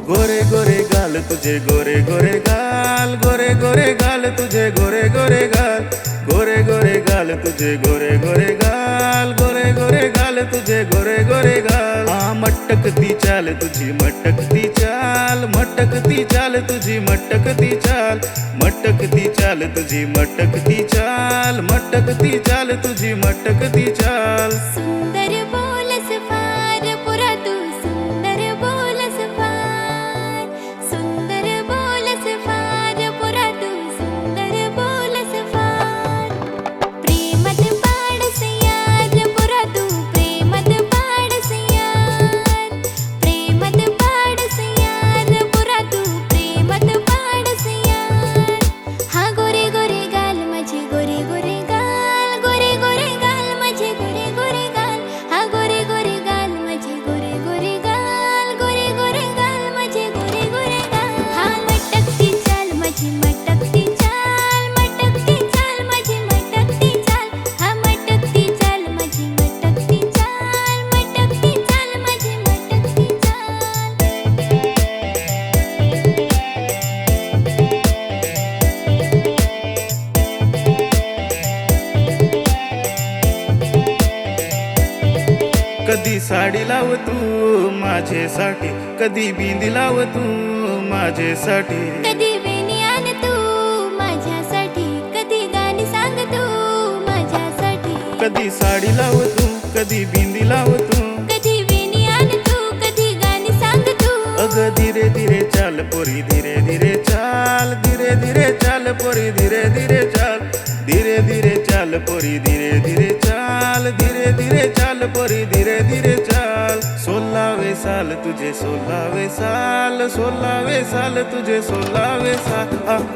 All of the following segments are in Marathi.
गोरे गोरे गाल तुझे गोरे गोरे गाल, गोरे गोरे गाल तुझे गोरे गोरे गाल, गोरे गोरे गाल तुझे गोरे गोरे गाल, गोरे गोरे गाल तुझे गोरे गोरे गाल। मटकती चाल तुझी मटकती चाल, मटकती चाल तुझी मटकती चाल, मटकती चाल तुझी मटकती चाल, मटकती चाल तुझी मटकती चाल। सुंदर बोलस फार पुरा तू सुंदर बोलस फार, सुंदर बोलस फार पुरा तू सुंदर बोलस फार। प्रेमत पाडस यार पुरा तू प्रेमत पाडस यार, प्रेमत पाडस यार पुरा तू प्रेमत पाडस यार। हा गोरे गोरे गाल माझे गोरे गोरे गाल, गोरे गोरे गाल माझे गोरे गोरे गाल, हा गोरे गोरे गाल माझे गोरे गोरे गाल, गोरे गोरे गाल माझे गोरे गोरे गाल। हा मटकती चाल माझी मटकती चाल, मटकती चाल माझी मटकती चाल, हा मटकती चाल माझी मटकती चाल, मटकती चाल माझी मटकती चाल। कधी साडी लाव तू माझ्यासाठी, कधी बिंदी लाव तू माझ्यासाठी, कधी वेणी आण तू माझ्यासाठी, कधी गाणी सांग तू माझ्यासाठी। कधी साडी लाव तू कधी बिंदी लाव तू, कधी वेणी आण तू कधी गाणी सांग तू। अग धीरे धीरे चाल पोरी धीरे धीरे चाल, धीरे धीरे चाल पोरी धीरे धीरे चाल, धीरे धीरे चाल पोरी धीरे धीरे चाल, धीरे धीरे चाल पोरी धीरे धीरे चाल। 16वे साल तुझे 16वे साल, 16वे साल तुझे 16वे साल,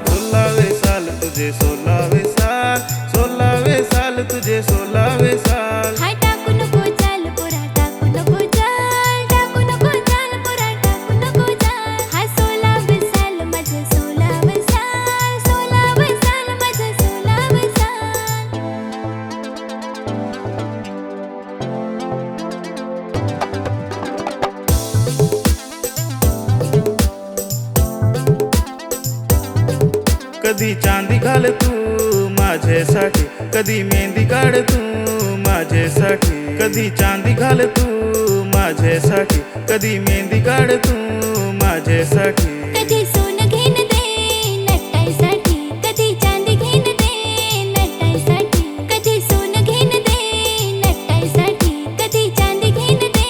16वे साल तुझे 16वे साल, 16वे साल तुझे 16वे साल। हाय टाकू नको चाल पोरा टाकू नको चाल, टाकू नको चाल पोरा टाकू नको चाल। हा 16वे साल माझं 16वे साल, 16वे साल माझं 16वे साल। कधी चांदी घाल तू माझ्यासाठी, कधी मेहंदी काढ तू माझ्यासाठी, कधी चांदी घाल तू माझ्यासाठी, कधी मेहंदी काढ तू माझ्यासाठी। कधी सोनं घेन दे नटायसाठी, कधी चांदी घेन दे नटायसाठी, कधी सोनं घेन दे नटायसाठी, कधी चांदी घेन दे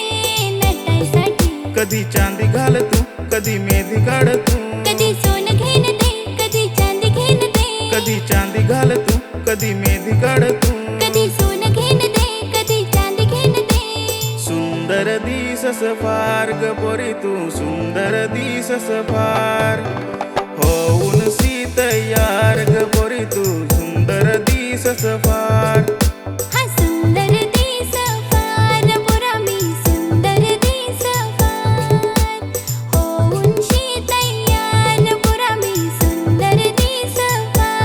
नटायसाठी। कधी चांदी घाल तू कधी मेहंदी काढ तू, कधी सोनं घेन दे कधी चांदी घेन दे, कधी चांदी घाल तू कधी मेहंदी काढ तू, कधी सोनं घेन दे कधी चांदी घेन दे। सुंदर दिसस फार ग पोरी तू सुंदर दिसस फार, होऊन सी तयार ग पोरी तू सुंदर दिसस फार। हा सुंदर दिस फार पुरा मी सुंदर दिस फार, होऊन शी तयार पुरा मी सुंदर दिस फार।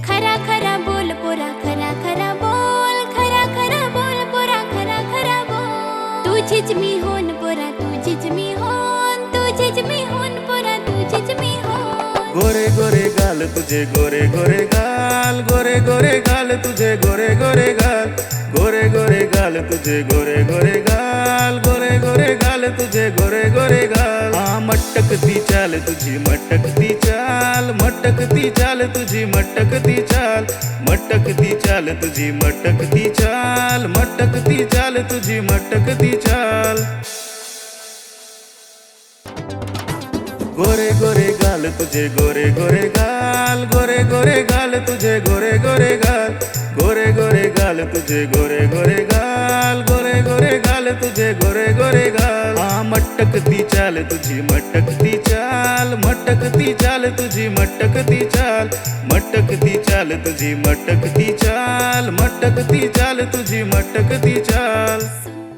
खरा खरा बोल पोरा खरा खरा बोल, खरा खरा बोल पोरा खरा खरा बोल। तुझीच मी होन पोरा तुझीच मी होन, तुझीच मी होन पोरा तुझीच मी होन। गोरे गोरे गाल तुझे गोरे गोरे गाल, गोरे गोरे गाल तुझे गोरे गोरे गाल, गोरे गोरे गाल तुझे गोरे गोरे गाल, गोरे गोरे गाल तुझे गोरे गोरे गाल। मटकती चाल तुझी मटकती चाल, मटकती चाल तुझी मटकती चाल, मटकती चाल तुझी मटकती चाल, मटकती चाल तुझी मटकती चाल। गोरे गोरे गाल तुझे गोरे गोरे गाल, गोरे गोरे गाल तुझे गोरे गोरे गाल, गोरे गोरे गाल तुझे गोरे गोरे गाल, गोरे गोरे गाल तुझे गोरे गोरे गाल। मटकती चाल तुझी मटकती चाल, मटकती चाल तुझी मटकती चाल, मटकती चाल तुझी मटकती चाल, मटकती चाल तुझी मटकती चाल।